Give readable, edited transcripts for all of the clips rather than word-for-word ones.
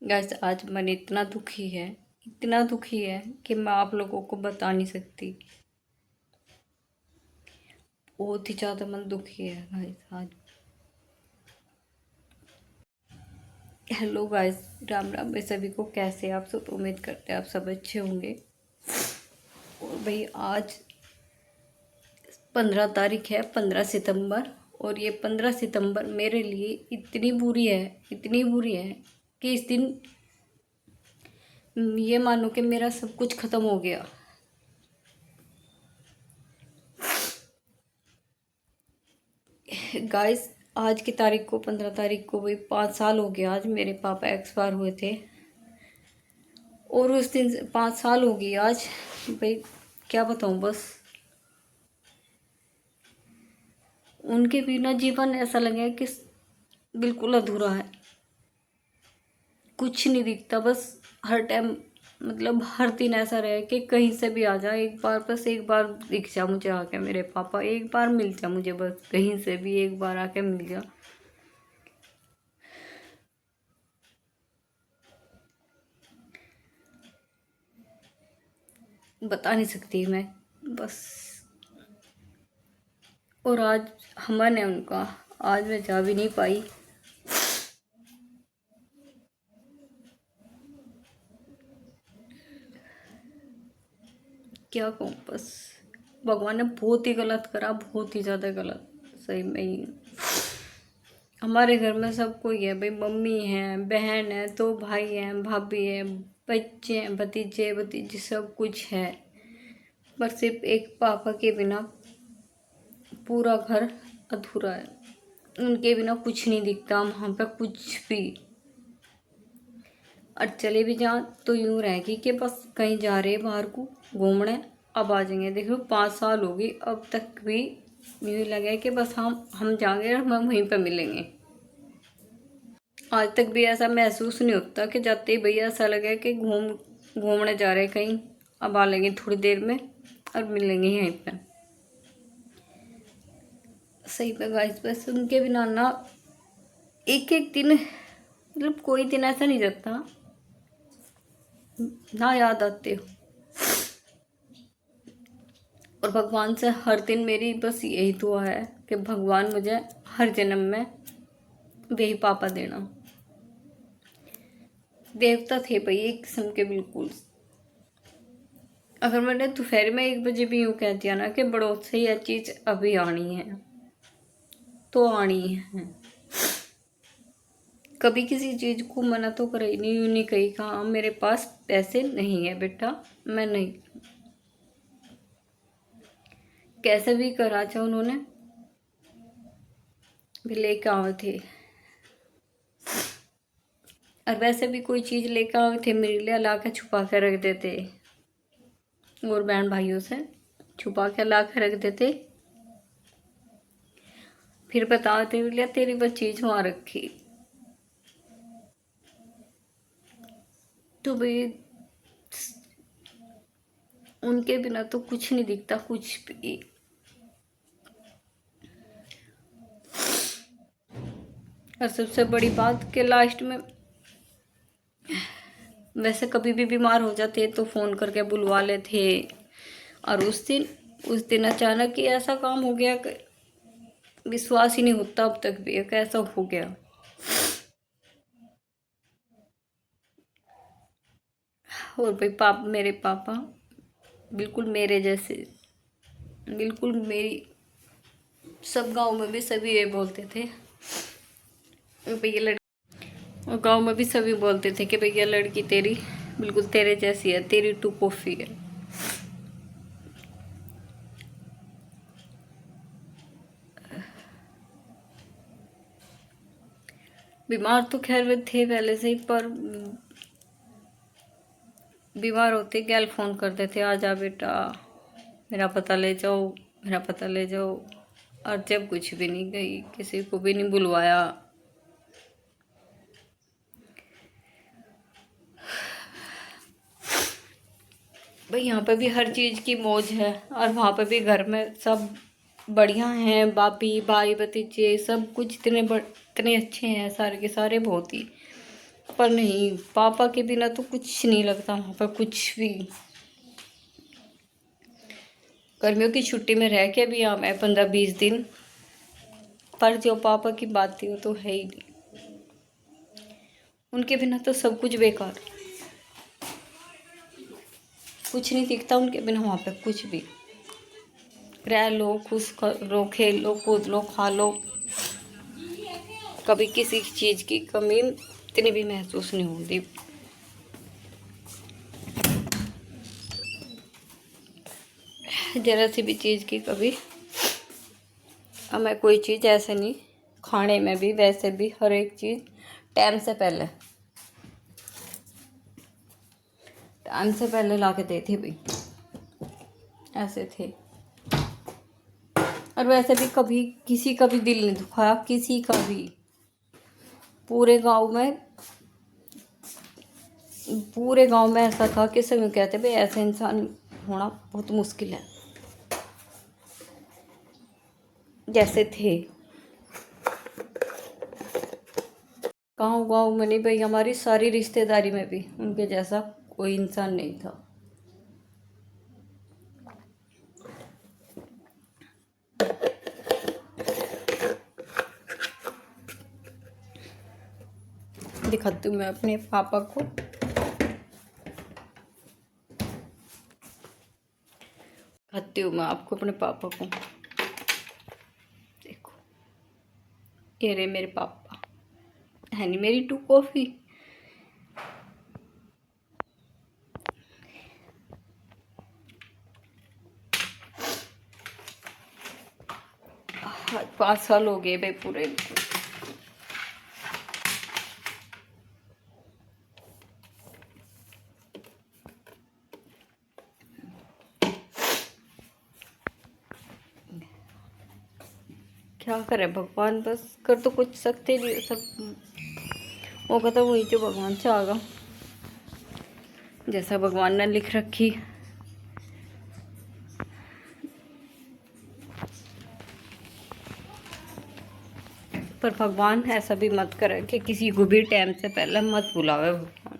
Guys आज मन इतना दुखी है कि मैं आप लोगों को बता नहीं सकती। बहुत ही ज़्यादा मन दुखी है गाइस आज। हेलो गाइस, राम राम मैं सभी को। कैसे आप सब? उम्मीद करते हैं आप सब अच्छे होंगे। और भाई आज 15 तारीख है, 15 सितंबर। और ये 15 सितंबर मेरे लिए इतनी बुरी है कि इस दिन ये मानो कि मेरा सब कुछ ख़त्म हो गया। गाइस आज की तारीख को 15 तारीख को वही 5 साल हो गया। आज मेरे पापा एक्सपायर हुए थे और उस दिन 5 साल हो गई आज। भाई क्या बताऊँ, बस उनके बिना जीवन ऐसा लगे कि बिल्कुल अधूरा है। कुछ नहीं दिखता, बस हर टाइम मतलब हर दिन ऐसा रहे कि कहीं से भी आ जाए, एक बार दिख जा मुझे आके मेरे पापा, एक बार मिल जा मुझे, बस कहीं से भी एक बार आके मिल जा। बता नहीं सकती मैं, बस। और आज हमन है उनका, आज मैं जा भी नहीं पाई। क्या कहूँ, बस भगवान ने बहुत ही गलत करा, बहुत ही ज़्यादा गलत। सही में ही हमारे घर में सब कोई है भाई, मम्मी है, बहन है, 2 भाई हैं, भाभी है, बच्चे हैं, भतीजे भतीजे सब कुछ है। पर सिर्फ एक पापा के बिना पूरा घर अधूरा है। उनके बिना कुछ नहीं दिखता वहाँ पे, कुछ भी। और चले भी जाओ तो यूँ रहेगी कि बस कहीं जा रहे बाहर को घूमने, अब आ जाएंगे। देखो 5 साल हो गई, अब तक भी यूँ लगे कि बस हम जाएंगे और हम वहीं पे मिलेंगे। आज तक भी ऐसा महसूस नहीं होता कि जाते ही भैया ऐसा लगे कि घूमने जा रहे कहीं, अब आ लेंगे थोड़ी देर में और मिलेंगे यहीं पर। सही पे गाइस, बस उनके बिना ना एक एक दिन, मतलब कोई दिन ऐसा नहीं जाता ना याद आते हो। और भगवान से हर दिन मेरी बस यही दुआ है कि भगवान मुझे हर जन्म में वही पापा देना। देवता थे भाई एक किस्म के, बिल्कुल। अगर मैंने दोपहर में 1 बजे भी यूँ कह दिया ना कि बड़ों से यह चीज़ अभी आनी है तो आनी है। कभी किसी चीज़ को मना तो करे ही नहीं, यूँ नहीं कही कि हाँ मेरे पास पैसे नहीं है बेटा, मैं नहीं। कैसे भी करा चाहे उन्होंने भी लेकर आए थे। और वैसे भी कोई चीज़ लेकर आए थे मेरे लिए, ला के छुपा के रख देते। और बहन भाइयों से छुपा के ला के रख देते, फिर बताते बोले तेरी वो चीज़ वहाँ रखी। तो भाई उनके बिना तो कुछ नहीं दिखता, कुछ भी। और सबसे बड़ी बात कि लास्ट में वैसे कभी भी बीमार हो जाते तो फ़ोन करके बुलवा लेते। और उस दिन अचानक ही ऐसा काम हो गया कि विश्वास ही नहीं होता अब तक भी, कैसा हो गया। और भाई मेरे पापा बिल्कुल मेरे जैसे, बिल्कुल मेरी, सब गांव में भी सभी ये बोलते थे भैया लड़की, और गांव में भी सभी बोलते थे कि भैया लड़की तेरी बिल्कुल तेरे जैसी है, तेरी टू कॉफ़ी है। बीमार तो खैर वे थे पहले से ही, पर बीमार होते गैल फ़ोन करते थे, आ जा बेटा, मेरा पता ले जाओ, मेरा पता ले जाओ। और जब कुछ भी नहीं गई, किसी को भी नहीं बुलवाया। भाई यहाँ पे भी हर चीज़ की मौज है, और वहाँ पे भी घर में सब बढ़िया हैं, भाभी भाई भतीजे सब कुछ इतने अच्छे हैं, सारे के सारे बहुत ही। पर नहीं, पापा के बिना तो कुछ नहीं लगता वहाँ पर, कुछ भी। गर्मियों की छुट्टी में रह के भी मैं 15-20 दिन, पर जो पापा की बात थी वो तो है ही नहीं। उनके बिना तो सब कुछ बेकार, कुछ नहीं दिखता उनके बिना वहाँ पे, कुछ भी। रह लो, खुश लो, खेल लो, कूद लो, खा लो, कभी किसी चीज़ की कमी इतनी भी महसूस नहीं होती। जरा सी भी चीज़ की कभी, हमें कोई चीज़ ऐसे नहीं, खाने में भी वैसे भी हर एक चीज़ टाइम से पहले ला के देती भाई, ऐसे थे। और वैसे भी कभी किसी का भी दिल नहीं दुखाया, किसी का भी। पूरे गांव में ऐसा था कि सभी कहते भाई ऐसा इंसान होना बहुत मुश्किल है, जैसे थे। गांव में नहीं भाई, हमारी सारी रिश्तेदारी में भी उनके जैसा कोई इंसान नहीं था। दिखाती हूँ मैं अपने पापा को, दिखाती हूँ मैं आपको अपने पापा को। देखो, ये रहे मेरे पापा, है नहीं मेरी 2 कॉफ़ी। आज 5 साल हो गए भाई पूरे। क्या करे भगवान, बस कर तो कुछ सकते नहीं, सब वो कहता वही जो भगवान से आगा, जैसा भगवान ने लिख रखी। पर भगवान ऐसा भी मत करे कि किसी को भी टाइम से पहले मत बुलावे भगवान।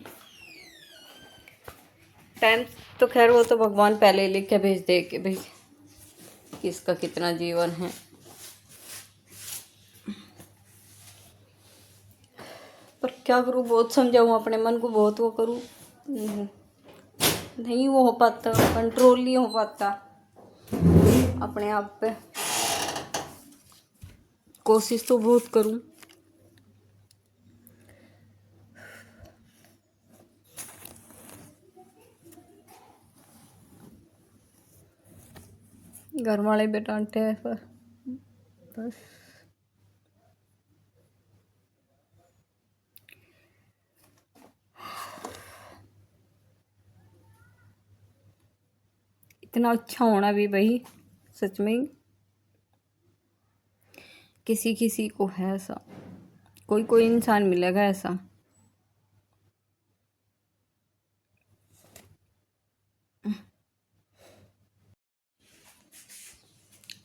टाइम तो खैर वो तो भगवान पहले ही लिख के भेज दे कि भाई किसका कितना जीवन है। पर क्या करूँ, बहुत समझाऊँ अपने मन को, बहुत वो करूँ, नहीं वो हो पाता, कंट्रोल नहीं हो पाता अपने आप पे। कोशिश तो बहुत करूँ। घर वाले भी डांटते हैं, पर बस इतना अच्छा होना भी भाई सच में किसी किसी को है ऐसा, कोई कोई इंसान मिलेगा ऐसा।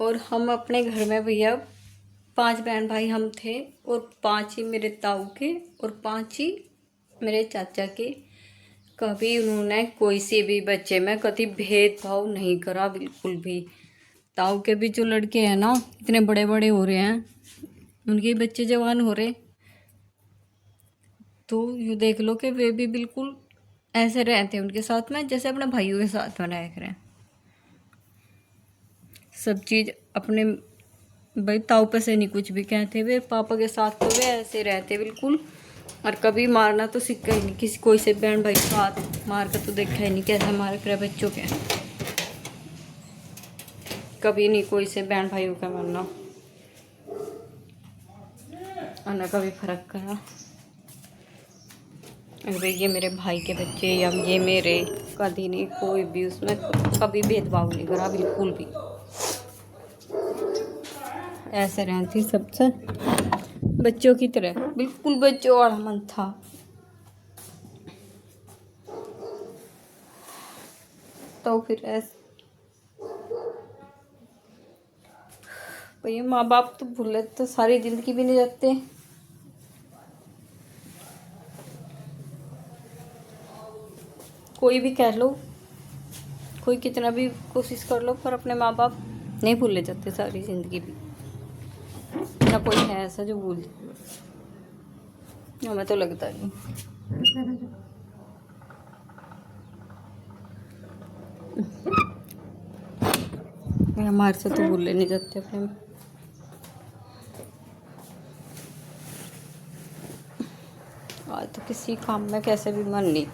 और हम अपने घर में भैया 5 बहन भाई हम थे, और 5 ही मेरे ताऊ के और 5 ही मेरे चाचा के। कभी उन्होंने कोई से भी बच्चे में कभी भेदभाव नहीं करा, बिल्कुल भी। ताऊ के भी जो लड़के हैं ना, इतने बड़े बड़े हो रहे हैं, उनके बच्चे जवान हो रहे, तो यूँ देख लो कि वे भी बिल्कुल ऐसे रहते हैं उनके साथ में जैसे अपने भाइयों के साथ में रह रहे हैं। सब चीज़ अपने भाई ताऊ पे से नहीं कुछ भी कहते, वे पापा के साथ तो वे ऐसे रहते बिल्कुल। और कभी मारना तो सीखा ही नहीं, किसी कोई से बहन भाई साथ मार कर तो देखा ही नहीं कैसे मार कर बच्चों के। कभी नहीं कोई से बहन भाइयों का मारना, और न कभी फर्क करा भाई ये मेरे भाई के बच्चे या ये मेरे, कभी नहीं, कोई भी उसमें कभी भेदभाव नहीं करा, बिल्कुल भी। ऐसे रहती सबसे बच्चों की तरह, बिल्कुल बच्चों वाला मन था। तो फिर ऐसे भैया माँ बाप तो भूले तो सारी जिंदगी भी नहीं जाते। कोई भी कह लो, कोई कितना भी कोशिश कर लो, पर अपने माँ बाप नहीं भूले जाते सारी ज़िंदगी भी। ना कोई है ऐसा जो भूल जाए, हमें तो लगता नहीं। हमारे से तो भूले नहीं जाते अपने। आज तो किसी काम में कैसे भी मन नहीं।